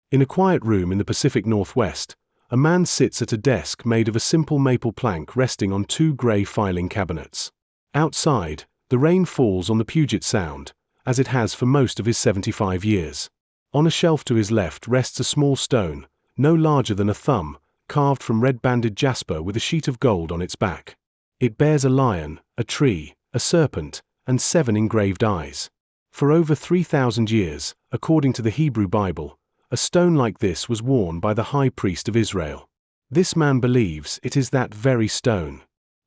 In a quiet room in the Pacific Northwest, a man sits at a desk made of a simple maple plank resting on two gray filing cabinets. Outside, the rain falls on the Puget Sound, as it has for most of his 75 years. On a shelf to his left rests a small stone, no larger than a thumb, carved from red-banded jasper with a sheet of gold on its back. It bears a lion, a tree, a serpent, and 7 engraved eyes. For over 3,000 years, according to the Hebrew Bible, a stone like this was worn by the high priest of Israel. This man believes it is that very stone,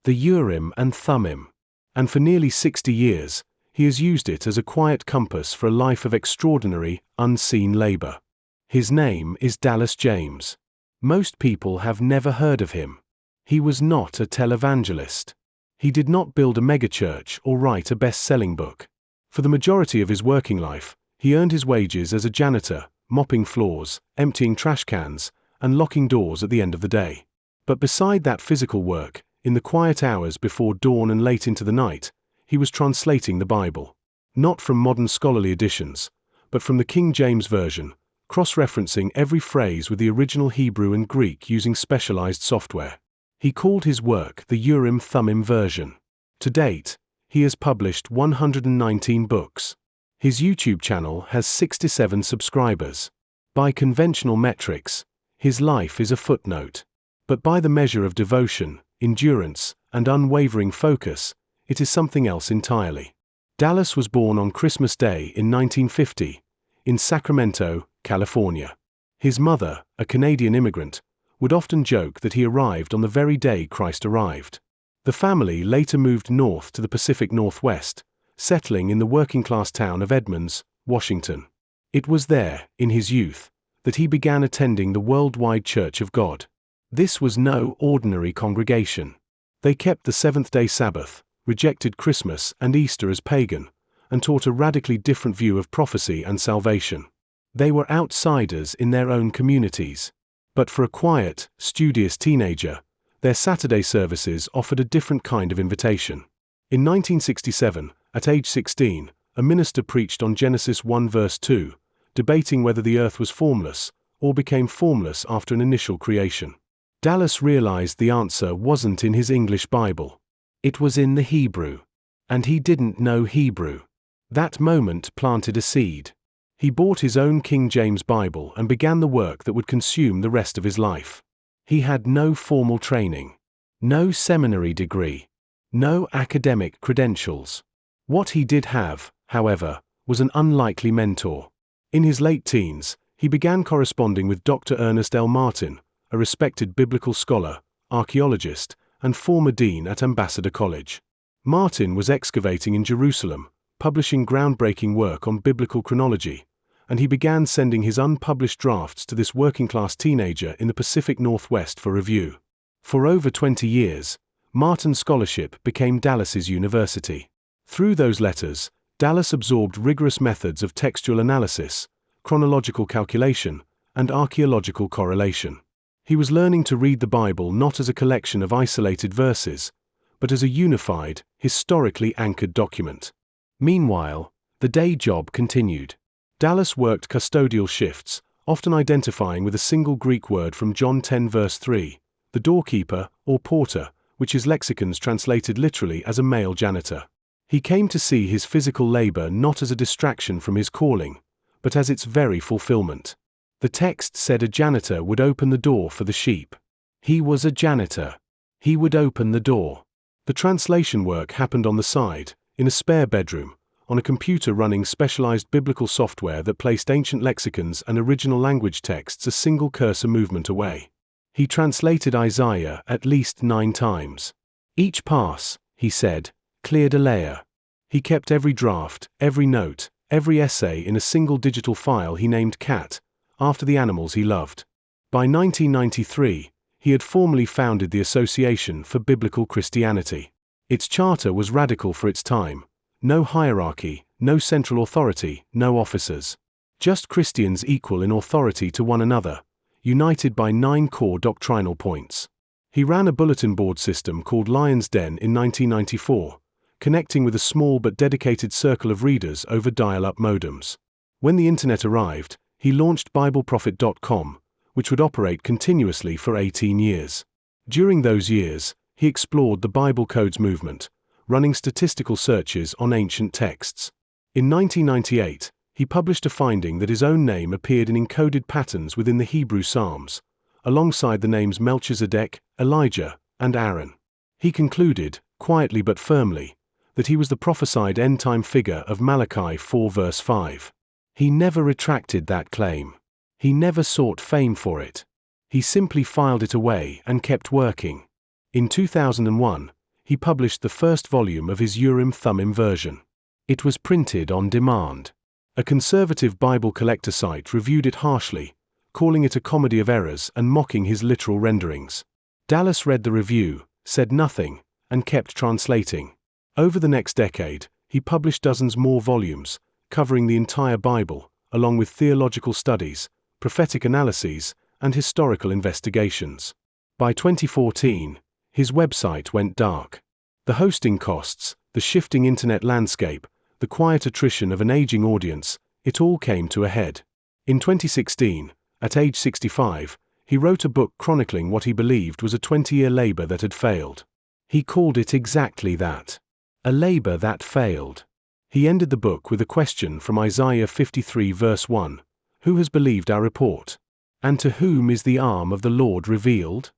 the Urim and Thummim, and for nearly 60 years, he has used it as a quiet compass for a life of extraordinary, unseen labor. His name is Dallas James. Most people have never heard of him. He was not a televangelist. He did not build a megachurch or write a best-selling book. For the majority of his working life, he earned his wages as a janitor, mopping floors, emptying trash cans, and locking doors at the end of the day. But beside that physical work, in the quiet hours before dawn and late into the night, he was translating the Bible. Not from modern scholarly editions, but from the King James Version, cross-referencing every phrase with the original Hebrew and Greek using specialized software. He called his work the Urim Thummim version. To date, he has published 119 books. His YouTube channel has 67 subscribers. By conventional metrics, his life is a footnote. But by the measure of devotion, endurance, and unwavering focus, it is something else entirely. Dallas was born on Christmas Day in 1950, in Sacramento, California. His mother, a Canadian immigrant, would often joke that he arrived on the very day Christ arrived. The family later moved north to the Pacific Northwest, settling in the working-class town of Edmonds, Washington. It was there, in his youth, that he began attending the worldwide Church of God. This was no ordinary congregation. They kept the seventh-day Sabbath, rejected Christmas and Easter as pagan, and taught a radically different view of prophecy and salvation. They were outsiders in their own communities. But for a quiet, studious teenager, their Saturday services offered a different kind of invitation. In 1967, at age 16, a minister preached on Genesis 1 verse 2, debating whether the earth was formless or became formless after an initial creation. Dallas realized the answer wasn't in his English Bible. It was in the Hebrew. And he didn't know Hebrew. That moment planted a seed. He bought his own King James Bible and began the work that would consume the rest of his life. He had no formal training, no seminary degree, no academic credentials. What he did have, however, was an unlikely mentor. In his late teens, he began corresponding with Dr. Ernest L. Martin, a respected biblical scholar, archaeologist, and former dean at Ambassador College. Martin was excavating in Jerusalem, publishing groundbreaking work on biblical chronology, and he began sending his unpublished drafts to this working-class teenager in the Pacific Northwest for review. For over 20 years, Martin's scholarship became Dallas's university. Through those letters, Dallas absorbed rigorous methods of textual analysis, chronological calculation, and archaeological correlation. He was learning to read the Bible not as a collection of isolated verses, but as a unified, historically anchored document. Meanwhile, the day job continued. Dallas worked custodial shifts, often identifying with a single Greek word from John 10 verse 3, the doorkeeper, or porter, which his lexicons translated literally as a male janitor. He came to see his physical labor not as a distraction from his calling, but as its very fulfillment. The text said a janitor would open the door for the sheep. He was a janitor. He would open the door. The translation work happened on the side, in a spare bedroom, on a computer running specialized biblical software that placed ancient lexicons and original language texts a single cursor movement away. He translated Isaiah at least 9 times. Each pass, he said, cleared a layer. He kept every draft, every note, every essay in a single digital file he named Cat, after the animals he loved. By 1993, he had formally founded the Association for Biblical Christianity. Its charter was radical for its time. No hierarchy, no central authority, no officers. Just Christians equal in authority to one another, united by 9 core doctrinal points. He ran a bulletin board system called Lion's Den in 1994, connecting with a small but dedicated circle of readers over dial-up modems. When the internet arrived, he launched BibleProphet.com, which would operate continuously for 18 years. During those years, he explored the Bible codes movement, running statistical searches on ancient texts. In 1998, he published a finding that his own name appeared in encoded patterns within the Hebrew Psalms, alongside the names Melchizedek, Elijah, and Aaron. He concluded, quietly but firmly, that he was the prophesied end-time figure of Malachi 4 verse 5. He never retracted that claim. He never sought fame for it. He simply filed it away and kept working. In 2001, he published the first volume of his Urim Thummim version. It was printed on demand. A conservative Bible collector site reviewed it harshly, calling it a comedy of errors and mocking his literal renderings. Dallas read the review, said nothing, and kept translating. Over the next decade, he published dozens more volumes, covering the entire Bible, along with theological studies, prophetic analyses, and historical investigations. By 2014, his website went dark. The hosting costs, the shifting internet landscape, the quiet attrition of an aging audience, it all came to a head. In 2016, at age 65, he wrote a book chronicling what he believed was a 20-year labor that had failed. He called it exactly that. A labor that failed. He ended the book with a question from Isaiah 53 verse 1. Who has believed our report? And to whom is the arm of the Lord revealed?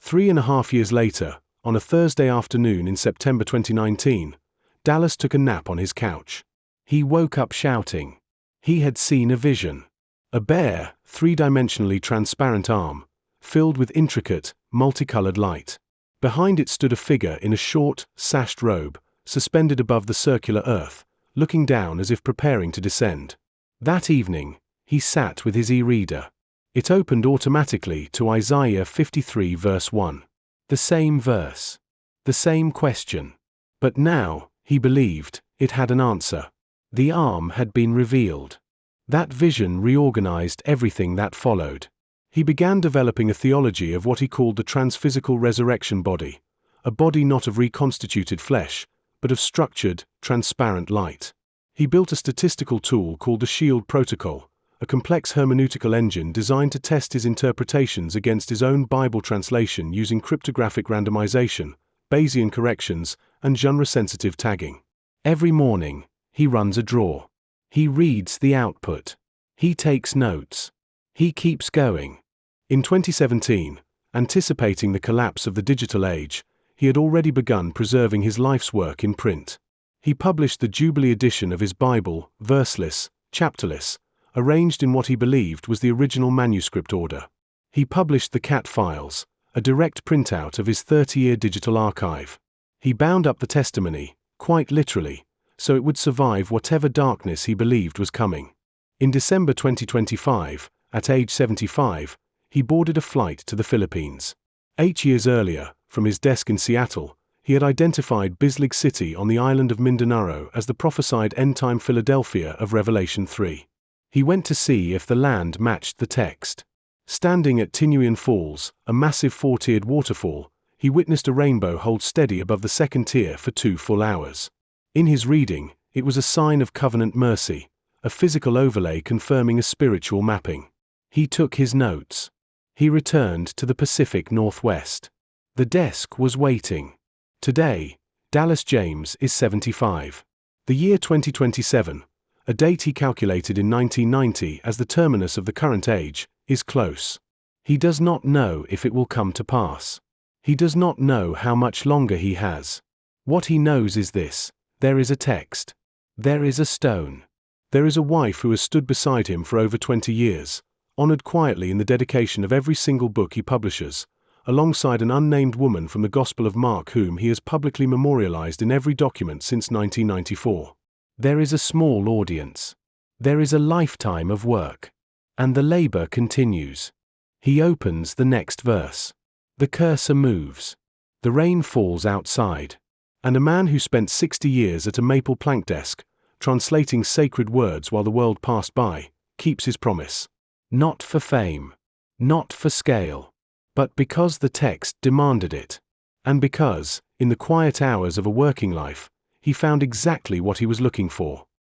3.5 years later, on a Thursday afternoon in September 2019, Dallas took a nap on his couch. He woke up shouting. He had seen a vision. A bare, three-dimensionally transparent arm, filled with intricate, multicolored light. Behind it stood a figure in a short, sashed robe, suspended above the circular earth, looking down as if preparing to descend. That evening, he sat with his e-reader. It opened automatically to Isaiah 53 verse 1. The same verse. The same question. But now, he believed, it had an answer. The arm had been revealed. That vision reorganized everything that followed. He began developing a theology of what he called the transphysical resurrection body, a body not of reconstituted flesh, but of structured, transparent light. He built a statistical tool called the Shield Protocol, a complex hermeneutical engine designed to test his interpretations against his own Bible translation using cryptographic randomization, Bayesian corrections, and genre-sensitive tagging. Every morning, he runs a draw. He reads the output. He takes notes. He keeps going. In 2017, anticipating the collapse of the digital age, he had already begun preserving his life's work in print. He published the Jubilee edition of his Bible, verseless, chapterless, arranged in what he believed was the original manuscript order. He published the Cat Files, a direct printout of his 30-year digital archive. He bound up the testimony, quite literally, so it would survive whatever darkness he believed was coming. In December 2025, at age 75, he boarded a flight to the Philippines. 8 years earlier, from his desk in Seattle, he had identified Bislig City on the island of Mindanao as the prophesied end-time Philadelphia of Revelation 3. He went to see if the land matched the text. Standing at Tinuyan Falls, a massive 4-tiered waterfall, he witnessed a rainbow hold steady above the second tier for 2 full hours. In his reading, it was a sign of covenant mercy, a physical overlay confirming a spiritual mapping. He took his notes. He returned to the Pacific Northwest. The desk was waiting. Today, Dallas James is 75. The year 2027, a date he calculated in 1990 as the terminus of the current age, is close. He does not know if it will come to pass. He does not know how much longer he has. What he knows is this: there is a text. There is a stone. There is a wife who has stood beside him for over 20 years, honored quietly in the dedication of every single book he publishes, alongside an unnamed woman from the Gospel of Mark whom he has publicly memorialized in every document since 1994. There is a small audience. There is a lifetime of work. And the labor continues. He opens the next verse. The cursor moves. The rain falls outside. And a man who spent 60 years at a maple plank desk, translating sacred words while the world passed by, keeps his promise. Not for fame. Not for scale. But because the text demanded it. And because, in the quiet hours of a working life, he found exactly what he was looking for.